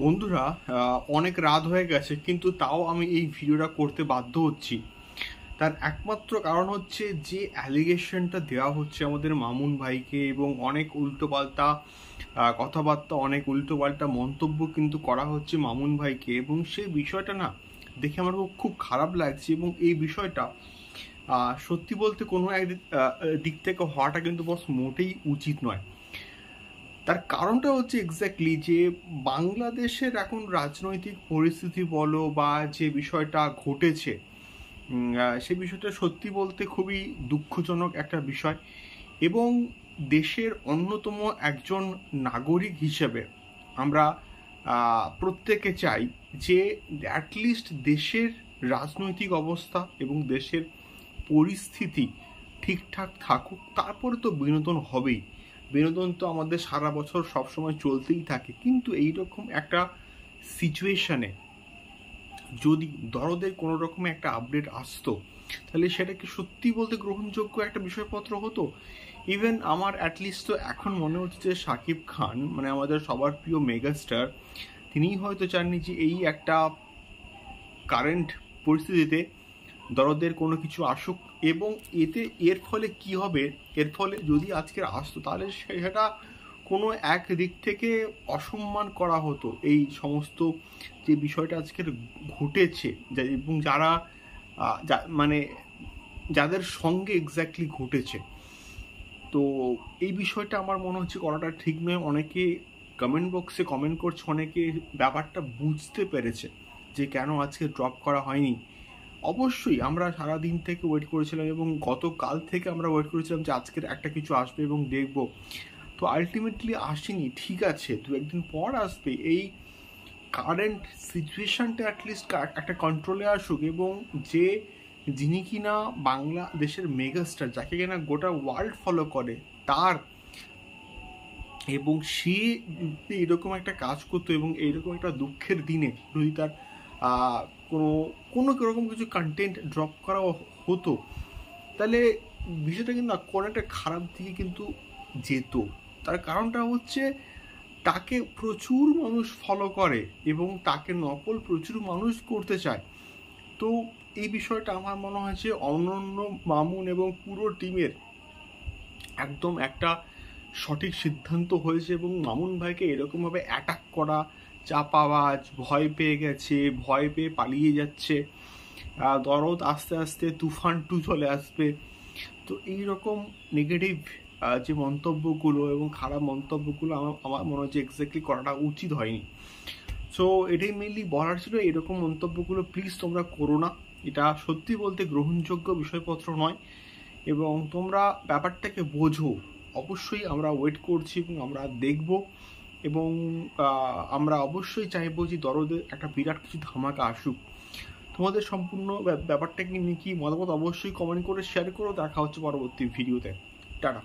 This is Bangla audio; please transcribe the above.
বন্ধুরা, অনেক রাত হয়ে গেছে কিন্তু তাও আমি এই ভিডিওটা করতে বাধ্য হচ্ছি। তার একমাত্র কারণ হচ্ছে যে অ্যালিগেশনটা দেওয়া হচ্ছে আমাদের মামুন ভাইকে, এবং অনেক উল্টোপাল্টা কথাবার্তা, অনেক উল্টোপাল্টা মন্তব্য কিন্তু করা হচ্ছে মামুন ভাইকে, এবং সেই বিষয়টা না দেখে আমার খুব খারাপ লাগছে। এবং এই বিষয়টা সত্যি বলতে কোনো এক দিক থেকে হওয়াটা কিন্তু বস মোটেই উচিত নয়। তার কারণটা হচ্ছে এক্স্যাক্টলি যে বাংলাদেশের এখন রাজনৈতিক পরিস্থিতি বলো বা যে বিষয়টা ঘটেছে, সে বিষয়টা সত্যি বলতে খুবই দুঃখজনক একটা বিষয়। এবং দেশের অন্যতম একজন নাগরিক হিসেবে আমরা প্রত্যেকে চাই যে অ্যাটলিস্ট দেশের রাজনৈতিক অবস্থা এবং দেশের পরিস্থিতি ঠিকঠাক থাকুক, তারপরে তো বিনোদন হবেই। বিনোদন তো আমাদের সারা বছর সবসময় চলতেই থাকে, কিন্তু এইরকম একটা সিচুয়েশনে যদি দরদের কোনো রকমের একটা আপডেট আসতো, তাহলে সেটাকে সত্যি বলতে গ্রহণযোগ্য একটা বিষয়পত্র হতো। ইভেন আমার অ্যাটলিস্ট তো এখন মনে হচ্ছে যে শাকিব খান, মানে আমাদের সবার প্রিয় মেগাস্টার, তিনিই হয়তো চাননি যে এই একটা কারেন্ট পরিস্থিতিতে দরদের কোনো কিছু আসুক। এবং এর ফলে কি হবে, এর ফলে যদি আজকের আসতো তাহলে সেটা কোনো এক দিক থেকে অসম্মান করা হতো এই সমস্ত যে বিষয়টা আজকের ঘটেছে, এবং যারা মানে যাদের সঙ্গে এক্স্যাক্টলি ঘটেছে। তো এই বিষয়টা আমার মনে হচ্ছে করাটা ঠিক নয়। অনেকে কমেন্ট বক্সে কমেন্ট করছে, অনেকে ব্যাপারটা বুঝতে পেরেছে যে কেন আজকে ড্রপ করা হয়নি। অবশ্যই আমরা সারাদিন থেকে ওয়েট করেছিলাম এবং গতকাল থেকে আমরা ওয়েট করেছিলাম যে আজকের একটা কিছু আসবে এবং দেখব। তো আলটিমেটলি আসেনি, ঠিক আছে, দু একদিন পর আসবে। এই কারেন্ট সিচুয়েশনটা অ্যাটলিস্ট একটা কন্ট্রোলে আসুক, এবং যিনি কিনা বাংলাদেশের মেগাস্টার, যাকে কিনা গোটা ওয়ার্ল্ড ফলো করে, তার এবং সে এরকম একটা কাজ করতো এবং এইরকম একটা দুঃখের দিনে যদি তার কোনো কোনো রকম কিছু কন্টেন্ট ড্রপ করা হতো, তাহলে বিষয়টা কিন্তু কোনো একটা খারাপ দিকে কিন্তু যেত। তার কারণটা হচ্ছে তাকে প্রচুর মানুষ ফলো করে এবং তাকে নকল প্রচুর মানুষ করতে চায়। তো এই বিষয়টা আমার মনে হয় যে অনন্য, মামুন এবং পুরো টিমের একদম একটা সঠিক সিদ্ধান্ত হয়েছে। এবং মামুন ভাইকে এরকমভাবে অ্যাটাক করা, চাপাবাজ, ভয় পেয়ে গেছে, ভয় পেয়ে পালিয়ে যাচ্ছে, দরদ আস্তে আস্তে তুফান 2 চলে আসবে। তো এইরকম নেগেটিভ যে মন্তব্যগুলো এবং খারাপ মন্তব্যগুলো আমার মনে হচ্ছে এক্স্যাক্টলি করাটা উচিত হয়নি। সো এটাই মেনলি বলার ছিল, এরকম মন্তব্যগুলো প্লিজ তোমরা করো না। এটা সত্যি বলতে গ্রহণযোগ্য বিষয়পত্র নয়, এবং তোমরা ব্যাপারটাকে বোঝো। অবশ্যই আমরা ওয়েট করছি এবং আমরা দেখব, এবং আমরা অবশ্যই চাইবো যে দরদের একটা বিরাট কিছু ধামাকা আসুক। তোমাদের সম্পূর্ণ ব্যাপারটাকে নিয়ে কি মতামত অবশ্যই কমেন্ট করে শেয়ার করো। দেখা হচ্ছে পরবর্তী ভিডিওতে। টাটা।